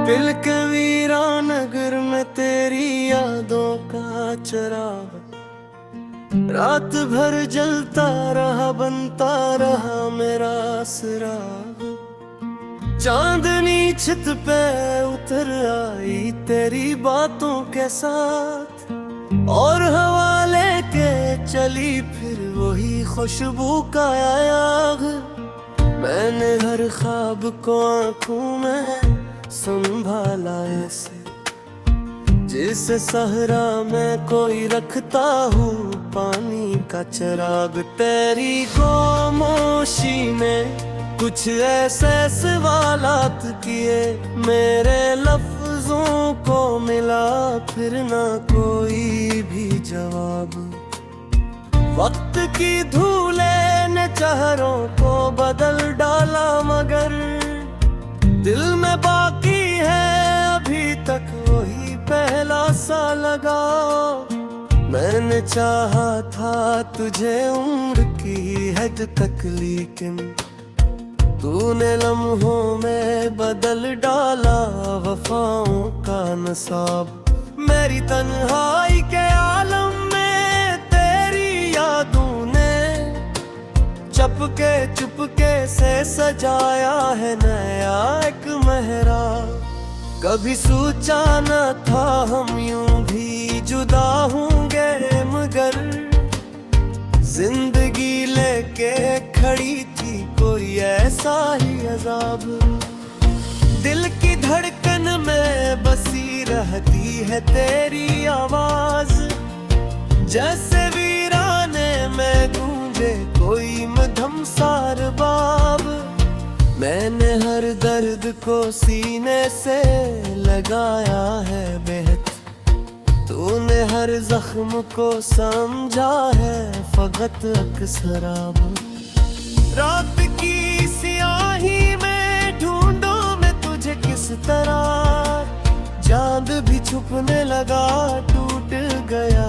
दिल के वीरान नगर में तेरी यादों का चिराग रात भर जलता रहा, बनता रहा मेरा सुराग। चांदनी छत पे उतर आई तेरी बातों के साथ, और हवा लेके चली फिर वही खुशबू का आग। मैंने हर ख्वाब को आंखों में संभाला ऐसे, जिसे सहरा में कोई रखता हूँ पानी का चिराग। तेरी खामोशी ने कुछ ऐसे सवालात किए, मेरे लफ्जों को मिला फिर ना कोई भी जवाब। वक्त की धूले ने चेहरों को बदल डाला, मगर दिल में बाकी है अभी तक वही पहला सा लगाव। मैंने चाहा था तुझे उम्र की हद तक, लेकिन तूने लम्हों में बदल डाला वफाओं का नसाब। मेरी तन्हाई के आलम में तेरी यादों ने चुपके से सजाया है नया एक मेहराब। कभी सोचा न था हम यूं भी जुदा होंगे, मगर जिंदगी लेके खड़ी थी कोई ऐसा ही अजाब। दिल की धड़कन में बसी रहती है तेरी आवाज, जैसे वीराने में गूंजे कोई मधम सार बाब। मैंने हर दर्द को सीने से लगाया है बेहद, तूने हर जख्म को समझा है फकत अक्सराब। रात की सियाही में ढूंढूं मैं तुझे किस तरह, चांद भी छुपने लगा, टूट गया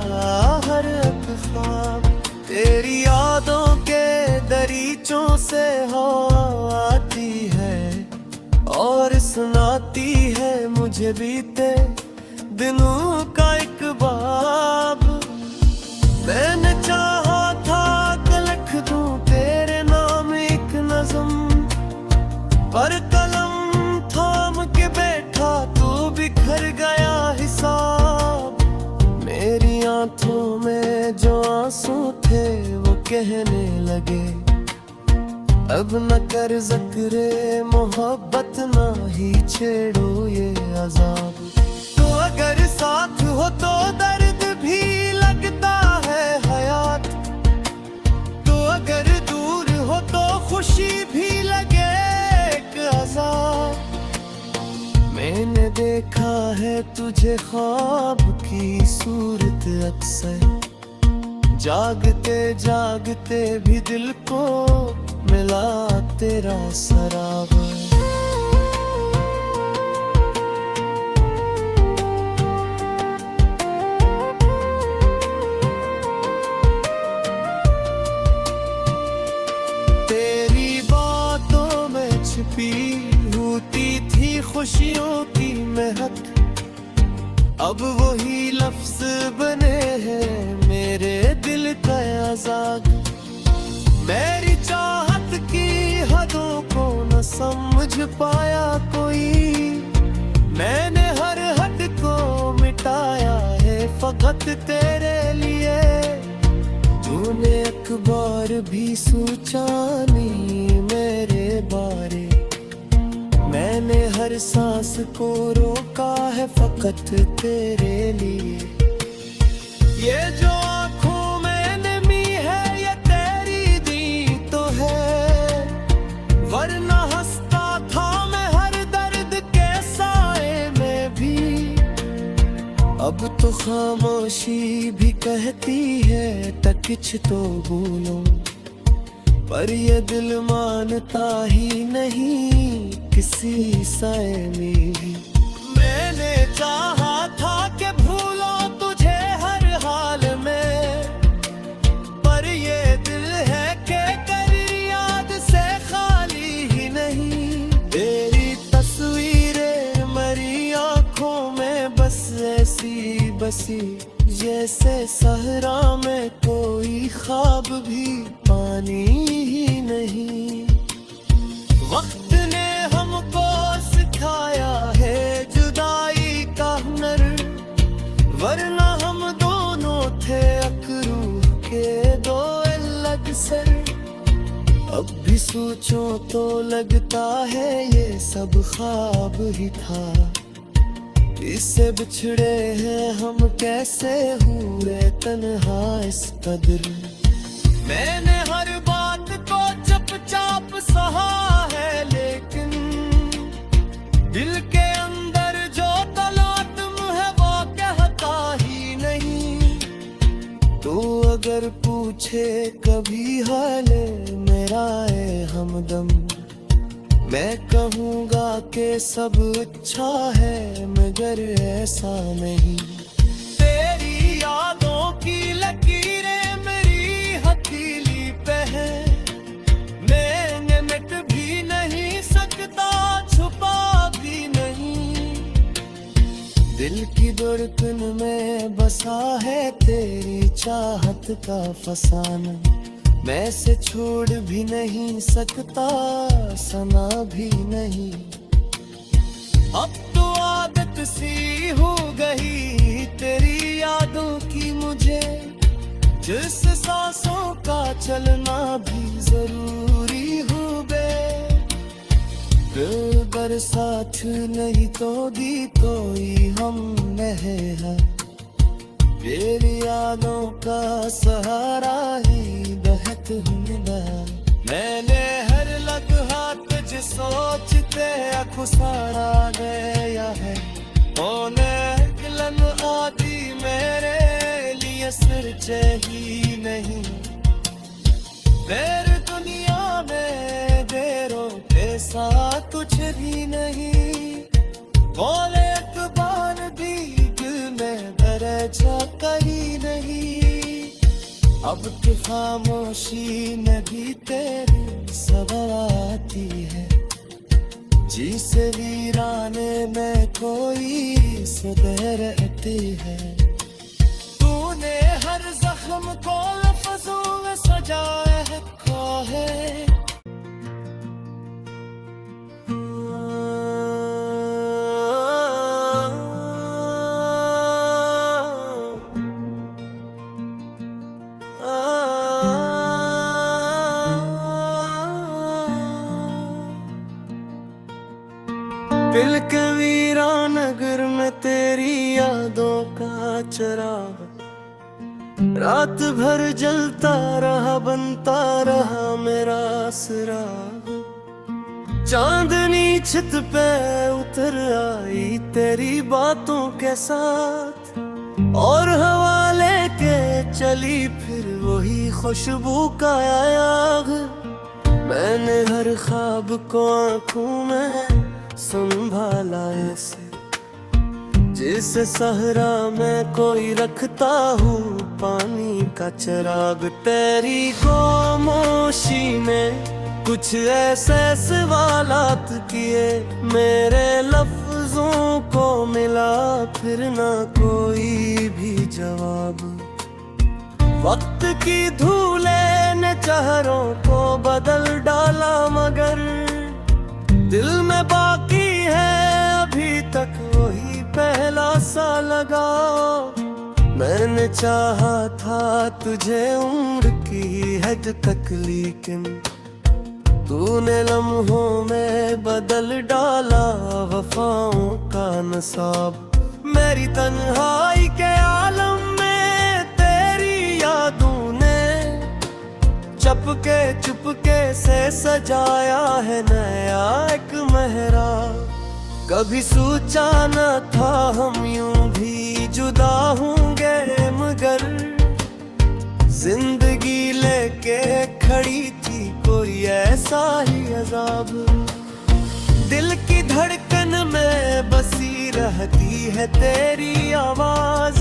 हर एक ख्वाब। तेरी यादों के दरीचों से हवा आती है और सुनाती है मुझे बीते दिनों का एक बाब। मैंने चाहा था कि लिख दूं तेरे नाम एक नज़म, पर कलम थाम के बैठा तो बिखर गया हिसाब। मेरी आंखों में जो आंसू थे वो कहने लगे, अब न कर ज़िक्र मोहब्बत ना ही छेड़ो ये अज़ाब। तो अगर साथ हो तो दर्द भी लगता है हयात, तो अगर दूर हो तो खुशी भी लगे एक अज़ाब। मैंने देखा है तुझे ख्वाब की सूरत अक्सर, जागते जागते भी दिल को मिला तेरा सराब। तेरी बातों में छिपी होती थी खुशियों की महक, अब वही लफ्ज बने हैं मेरे दिल का आजाद। मेरी चाहत की हदों को न समझ पाया कोई, मैंने हर हद को मिटाया है फकत तेरे लिए। तूने एक बार भी सोचा नहीं मेरे बारे, मैंने हर सांस को रोका है फकत तेरे लिए। ये जो आँखों में नमी है ये तेरी दी तो है, वरना हंसता था मैं हर दर्द के साए में भी। अब तो खामोशी भी कहती है तकिछ तो बोलो, पर ये दिल मानता ही नहीं किसी साए में भी। मैंने चाहा था कि भूलो तुझे हर हाल में, पर ये दिल है कि कर याद से खाली ही नहीं। तेरी तस्वीरें मरी बसी, जैसे सहरा में कोई ख्वाब भी पानी ही नहीं। वक्त ने हमको सिखाया है जुदाई का हुनर, वरना हम दोनों थे अकरू के दो अलग सर। अब भी सोचो तो लगता है ये सब ख्वाब ही था, इससे बिछड़े हैं हम कैसे हुए तन्हा इस कदर। मैंने हर बात को चुपचाप सहा है, लेकिन दिल के अंदर जो तलातम है वो कहता ही नहीं। तो अगर पूछे कभी हाले मेरा ए हमदम, मैं कहूँगा कि सब अच्छा है मगर ऐसा नहीं। तेरी यादों की लकीरें मेरी हथेली पे है, मैं मिट भी नहीं सकता छुपा भी नहीं। दिल की धड़कन में बसा है तेरी चाहत का फसाना, मैं से छोड़ भी नहीं सकता सना भी नहीं। अब तो आदत सी हो गई तेरी यादों की मुझे, जिस सांसों का चलना भी जरूरी हो बे। बरसात नहीं तो दी कोई हम है, तेरी यादों का सहारा ही बहत हुंदा। मैंने हर लम्हा तुझ सोचते खुसारा गया है, ओने गिलन आदि मेरे लिए सिर ही नहीं। फिर दुनिया में देरों के साथ कुछ भी नहीं, बोले अखबार भी में दर्जा कहीं नहीं। अब तो खामोशी में भी तेरी सबर आती है, जिसे वीराने में कोई सदर रहती है। तूने हर जख्म को लफ्जों में सजाया है, दिल के वीरान नगर में तेरी यादों का चराग, रात भर जलता रहा बनता रहा मेरा सुराग। चांदनी छत पे उतर आई तेरी बातों के साथ, और हवा लेके चली फिर वही खुशबू का आग। मैंने हर ख्वाब को आंखों में संभाला ऐसे, जिस सहरा में कोई रखता हूँ पानी का चिराग। तेरी खामोशी ने कुछ ऐसे सवालात किए, मेरे लफ्जों को मिला फिर ना कोई भी जवाब। वक्त की धूले ने चेहरों को बदल डाला, मगर दिल में बाकी है अभी तक वही पहला सा लगाव। मैंने चाहा था तुझे उम्र की हद तक, लेकिन तूने लम्हों में बदल डाला वफाओं का नसाब। मेरी तन्हाई के आलम में तेरी यादों ने चुपके से सजाया है नया एक मेहराब। कभी सोचा न था हम यूं भी जुदा होंगे, मगर जिंदगी लेके खड़ी थी कोई ऐसा ही अजाब। दिल की धड़कन में बसी रहती है तेरी आवाज,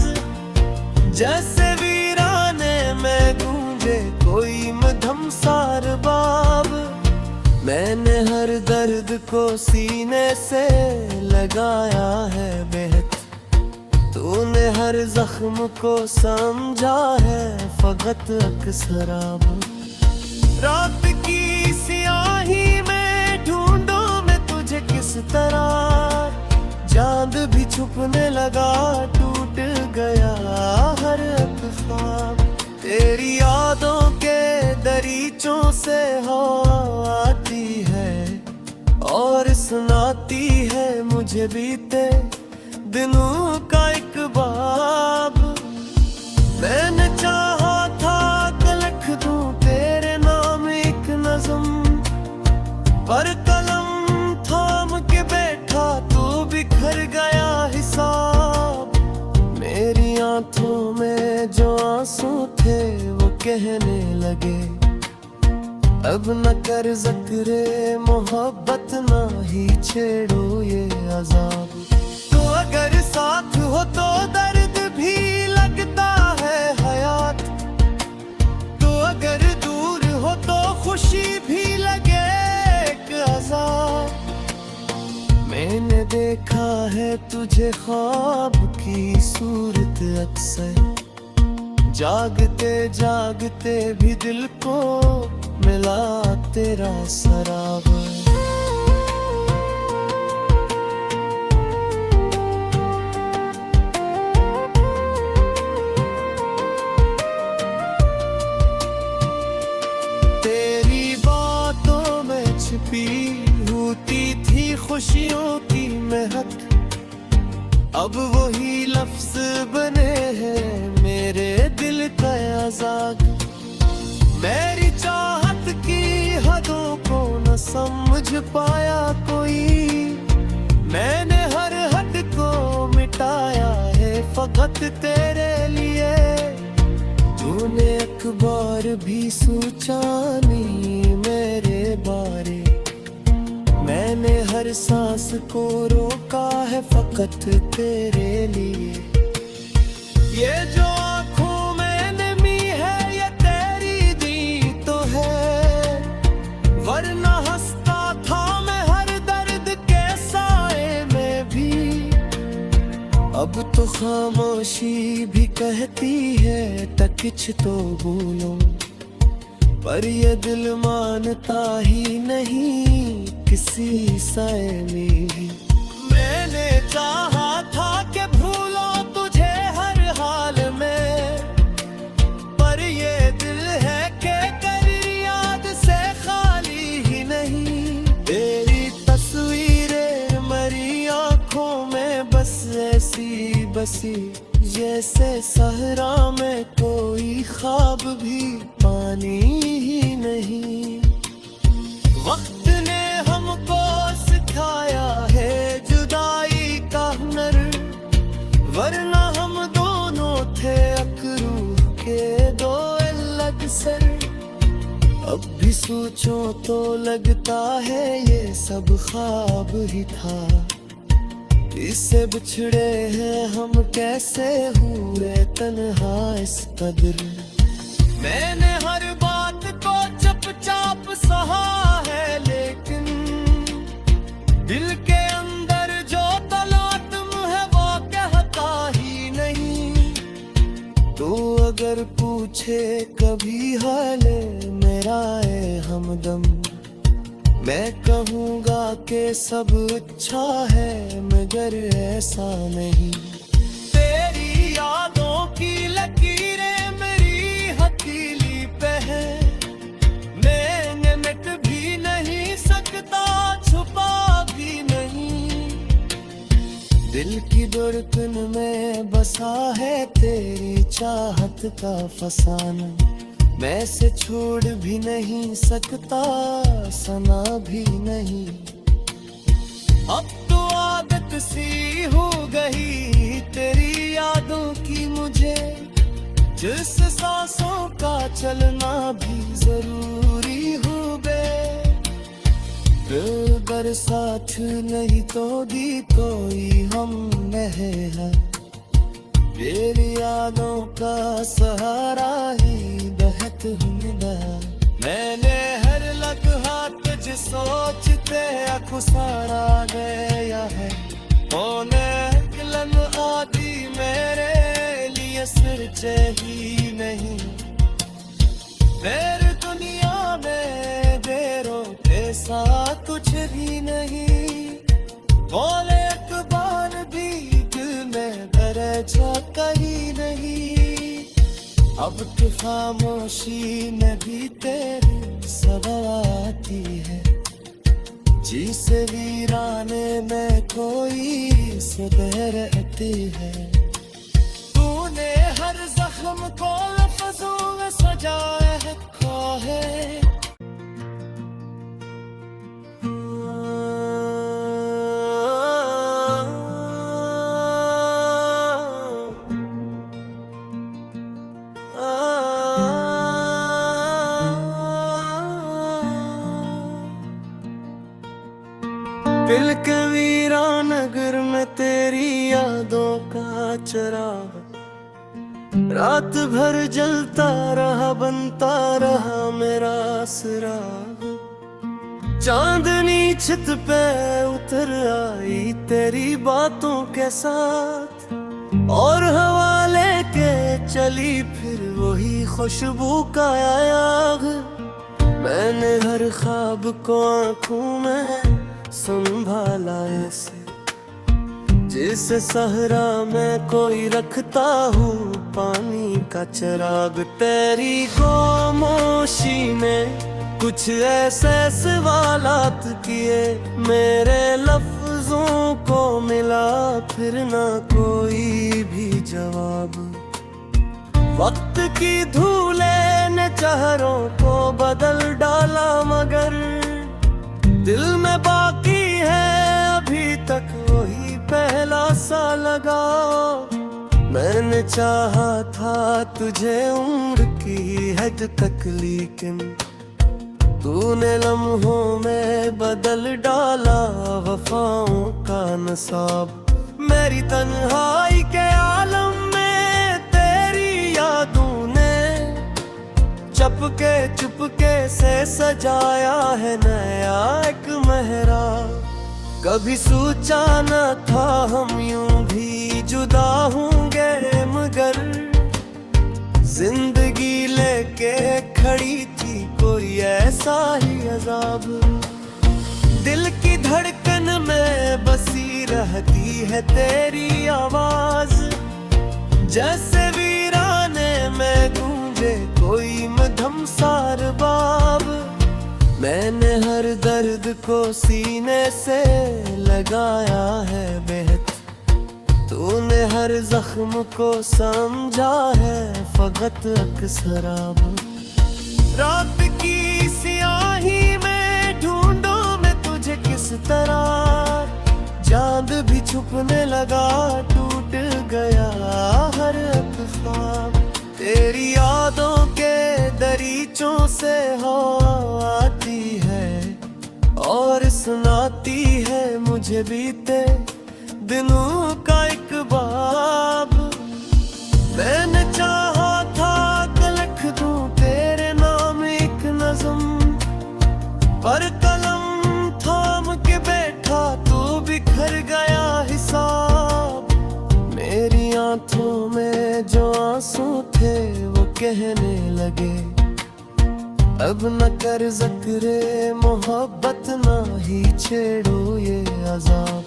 जैसे वीराने में गूंजे कोई मधम सार बाब। मैंने हर दर्द को सीने से लगाया है बेहद, तूने हर जख्म को समझा है फकत अक्सर अब। रात की सियाही में ढूंढूं मैं तुझे किस तरह, चांद भी छुपने लगा, टूट गया हर ख्वाब। तेरी यादों के दरीचों से हवा आती है और सुनाती है मुझे बीते दिनों का एक बाब। मैंने चाहा था कि लिख दूं तेरे नाम एक नज़म, पर कलम थाम के बैठा तो बिखर गया हिसाब। मेरी आंखों में जो आंसू थे वो कहने लगे, अब न कर ज़िक्रे मोहब्बत ना ही छेड़ो ये अज़ाब। तो अगर साथ हो तो दर्द भी लगता है हयात, तो अगर दूर हो तो खुशी भी लगे एक अज़ाब। मैंने देखा है तुझे ख्वाब की सूरत अक्सर, जागते जागते भी दिल को मिला तेरा सरावर। तेरी बातों में छिपी होती थी खुशियों की महक, अब वही लफ्ज बने हैं मेरे दिल का आज़ाद। मेरी चाहत की हदों को न समझ पाया कोई, मैंने हर हद को मिटाया है फकत तेरे लिए। तूने एक बार भी सोचा नहीं मेरे बारे, मैंने हर सांस को रोका है फकत तेरे लिए। ये जो आँखों में नमी है ये तेरी दी तो है, वरना हंसता था मैं हर दर्द के साए में भी। अब तो खामोशी भी कहती है तकिछ तो बोलो, पर ये दिल मानता ही नहीं किसी साए में भी। मैंने चाहा था कि भूलो तुझे हर हाल में, पर ये दिल है कि कर याद से खाली ही नहीं। तेरी तस्वीरें मरी आँखों में बस ऐसी बसी, जैसे सहरा में कोई ख्वाब भी पानी ही नहीं। वक्त ने हमको सिखाया है जुदाई का हुनर, वरना हम दोनों थे अकरूह के दो अलग सर। अब भी सोचो तो लगता है ये सब ख्वाब ही था, इससे बिछड़े हैं हम कैसे हुए तन्हा इस कदर। मैंने हर बात को चुपचाप सहा है, लेकिन दिल के अंदर जो तलातम है वो कहता ही नहीं। तो अगर पूछे कभी हाल मेरा ए हमदम, मैं कहूँगा कि सब अच्छा है मगर ऐसा नहीं। तेरी यादों की लकीरें मेरी हथेली पे है, मैं मिट भी नहीं सकता छुपा भी नहीं। दिल की धड़कन में बसा है तेरी चाहत का फसाना, मैं से छोड़ भी नहीं सकता सना भी नहीं। अब तो आदत सी हो गई तेरी यादों की मुझे, जिस सांसों का चलना भी जरूरी हो गए। अगर साथ नहीं तो दी कोई हम है, तेरी यादों का सहारा ही बहत हुंदा। मैंने हर लम्हा तुझ सोचते खुसारा गया है, होने लम्हा दी मेरे लिए सिर्फ ही नहीं, मेरे दुनिया में देरों के साथ कुछ भी नहीं। बोले अखबार भी दिल में दर्जा कहीं नहीं, अब तो खामोशी में भी तेरी सदा आती है। जी से वीराने में कोई सुबह रहती है। तूने हर जख्म को लफ्जों में सजाया है। दिल के वीरानगर में तेरी यादों का चिराग रात भर जलता रहा, बनता रहा मेरा सुराग। चांदनी छत पे उतर आई तेरी बातों के साथ, और हवा लेके चली फिर वही खुशबू का आग। मैंने हर ख्वाब को आंखों में संभाला ऐसे, जिसे सहरा में कोई रखता हूँ पानी का चिराग। तेरी खामोशी ने कुछ ऐसे सवालात किए, मेरे लफ्जों को मिला फिर ना कोई भी जवाब। वक्त की धूले ने चेहरों को बदल डाला, मगर दिल में बाकी है अभी तक वही पहला सा लगाव। मैंने चाहा था तुझे उम्र की हद तक, लेकिन तूने लम्हों में बदल डाला वफाओं का नसाब। मेरी तन्हाई के आलम में तेरी यादों ने चुपके से सजाया है नया एक मेहराब। कभी सोचा न था हम यूं भी जुदा होंगे, मगर जिंदगी लेके खड़ी थी कोई ऐसा ही अजाब। दिल की धड़कन में बसी रहती है तेरी आवाज, जैसे वीराने में गूंजे कोई मधम सार बाब। मैंने हर दर्द को सीने से लगाया है बेहद, तूने हर जख्म को समझा है फकत अक्सराब। रात की सियाही में ढूंढूं मैं तुझे किस तरह, चांद भी छुपने लगा, टूट गया हर एक ख्वाब। तेरी यादों के दरीचों से हवा आती है और सुनाती है मुझे बीते दिनों का एक बाब। मैंने चाहा था कि लिख दूं तेरे नाम एक नज़म, पर कलम थाम के बैठा तो बिखर गया हिसाब। मेरी आंखों में जो आंसू थे वो कहने लगे, अब न कर ज़िक्रे मोहब्बत ना ही छेड़ो ये अज़ाब।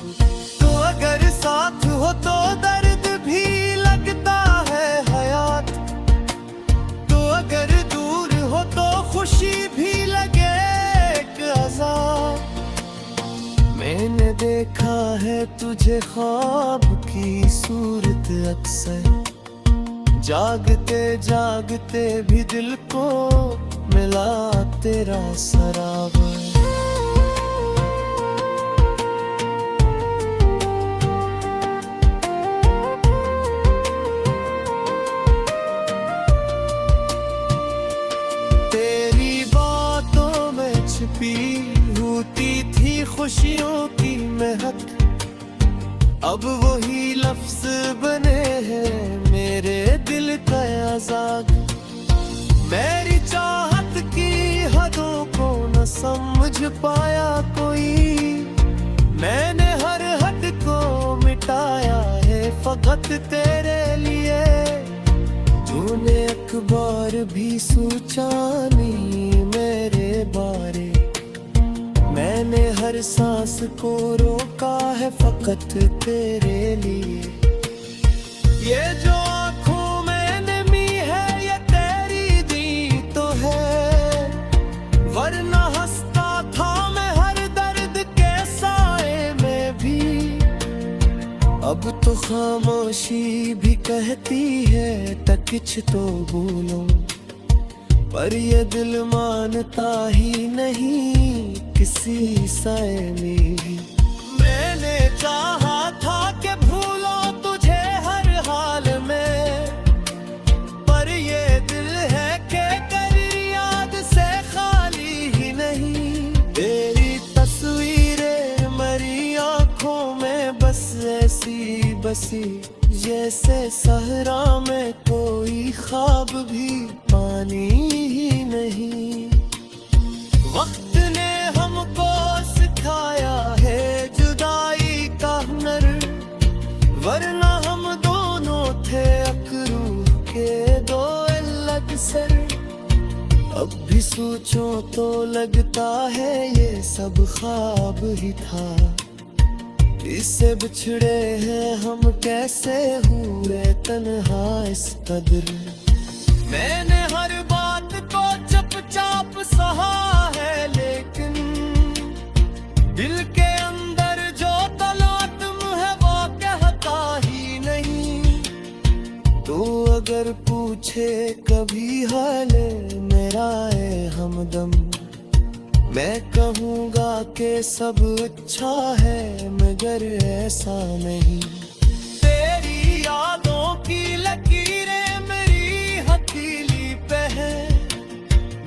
तो अगर साथ हो तो दर्द भी लगता है हयात, तो अगर दूर हो तो खुशी भी लगे एक अज़ाब। मैंने देखा है तुझे ख्वाब की सूरत अक्सर, जागते जागते भी दिल को मिला तेरा सरावर। तेरी बातों में छिपी होती थी खुशियों की महक, अब वही लफ्ज बने हैं मेरे दिल का आजाद। मेरी चाहत की हदों को न समझ पाया कोई, मैंने हर हद को मिटाया है फकत तेरे भी सोचा नहीं मेरे बारे। मैंने हर सांस को रोका है फकत तेरे लिए। ये जो आँखों में नमी है ये तेरी दी तो है, वरना हंसता था मैं हर दर्द के साए में भी। अब तो खामोशी भी कहती है तक कुछ तो बोलो, पर ये दिल मानता ही नहीं किसी साए में भी। मैंने चाहा था कि भूलो तुझे हर हाल में, पर ये दिल है कि तेरी याद से खाली ही नहीं। तेरी तस्वीरें मरी आंखों में बस ऐसी बसी, जैसे सहरा में कोई ख्वाब भी पानी ही नहीं। वक्त ने हमको सिखाया है जुदाई का हुनर, वरना हम दोनों थे अकरू के दो अलग सर। अब भी सोचो तो लगता है ये सब ख्वाब ही था। इससे बिछड़े हैं हम कैसे हुए तन्हा इस कदर। मैंने हर बात को चुपचाप सहा है, लेकिन दिल के अंदर जो तलातम है वो कहता ही नहीं। तो अगर पूछे कभी हाल मेरा है हमदम, मैं कहूँगा कि सब अच्छा है मगर ऐसा नहीं। तेरी यादों की लकीरें मेरी हथेली पे है,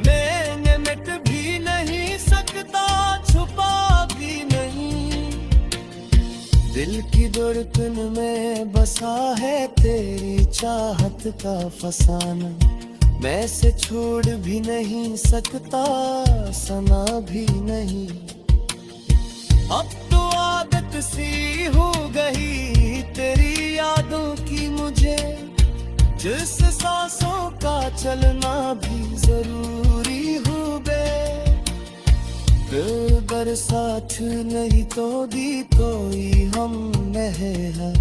मैं मिट भी नहीं सकता छुपा भी नहीं। दिल की धड़कन में बसा है तेरी चाहत का फसाना, मैं से छोड़ भी नहीं सकता सना भी नहीं। अब तो आदत सी हो गई तेरी यादों की मुझे, जिस सांसों का चलना भी जरूरी हो बे। दिल बरसात नहीं तो दी कोई हम है,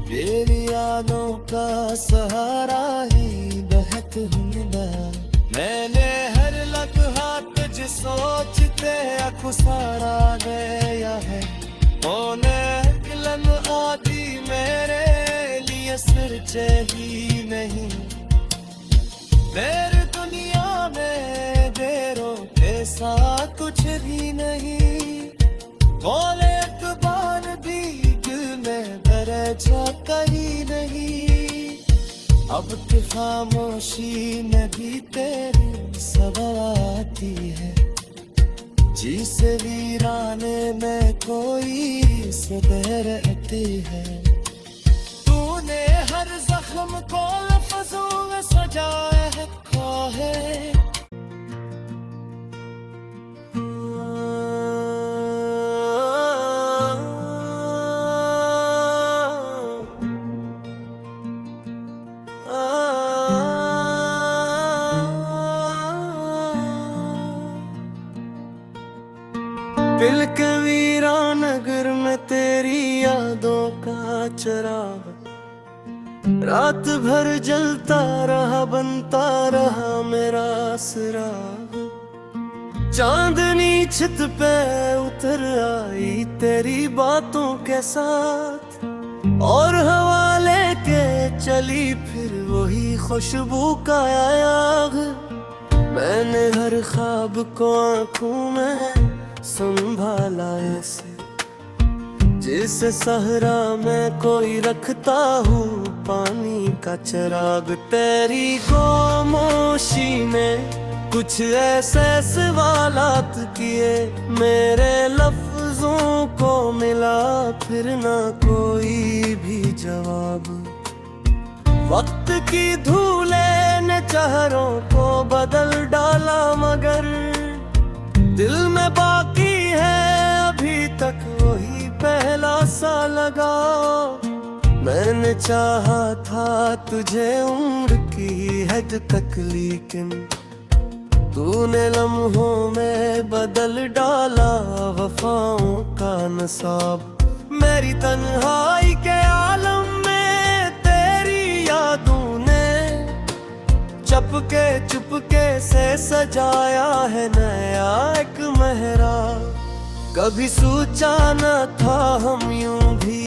तेरी यादों का सहारा ही बहत हुंदा। मैंने हर लम्हा तुझ सोचते खुसारा गया है, होने आदि मेरे लिए सिर्फ ही नहीं। मेरे दुनिया में देरों के साथ कुछ भी नहीं, बोले अखबार भी दिल में दर्जा कहीं नहीं। अब तो खामोशी में भी तेरी सदा आती है, जिसे वीराने में कोई सुधर आती है। तूने हर जख्म को लफ्जों में सजाया है, दिल के वीरान नगर में तेरी यादों का चिराग रात भर जलता रहा, बनता रहा मेरा सुराग। चांदनी छत पे उतर आई तेरी बातों के साथ, और हवा लेके चली फिर वही खुशबू का आग। मैंने हर ख्वाब को आंखों में संभाला ऐसे, जिसे सहरा में कोई रखता हूँ पानी का चिराग। तेरी खामोशी ने कुछ ऐसे सवालात किए, मेरे लफ्जों को मिला फिर ना कोई भी जवाब। वक्त की धूले ने चेहरों को बदल डाला, मगर दिल में बाकी है अभी तक वही पहला सा लगाव। मैंने चाहा था तुझे उम्र की हद तक, लेकिन तूने लम्हों में बदल डाला वफाओं का नसाब। मेरी तन्हाई के आलम में तेरी यादों ने चुपके से सजाया है नया एक मेहराब। कभी सोचा न था हम यूं भी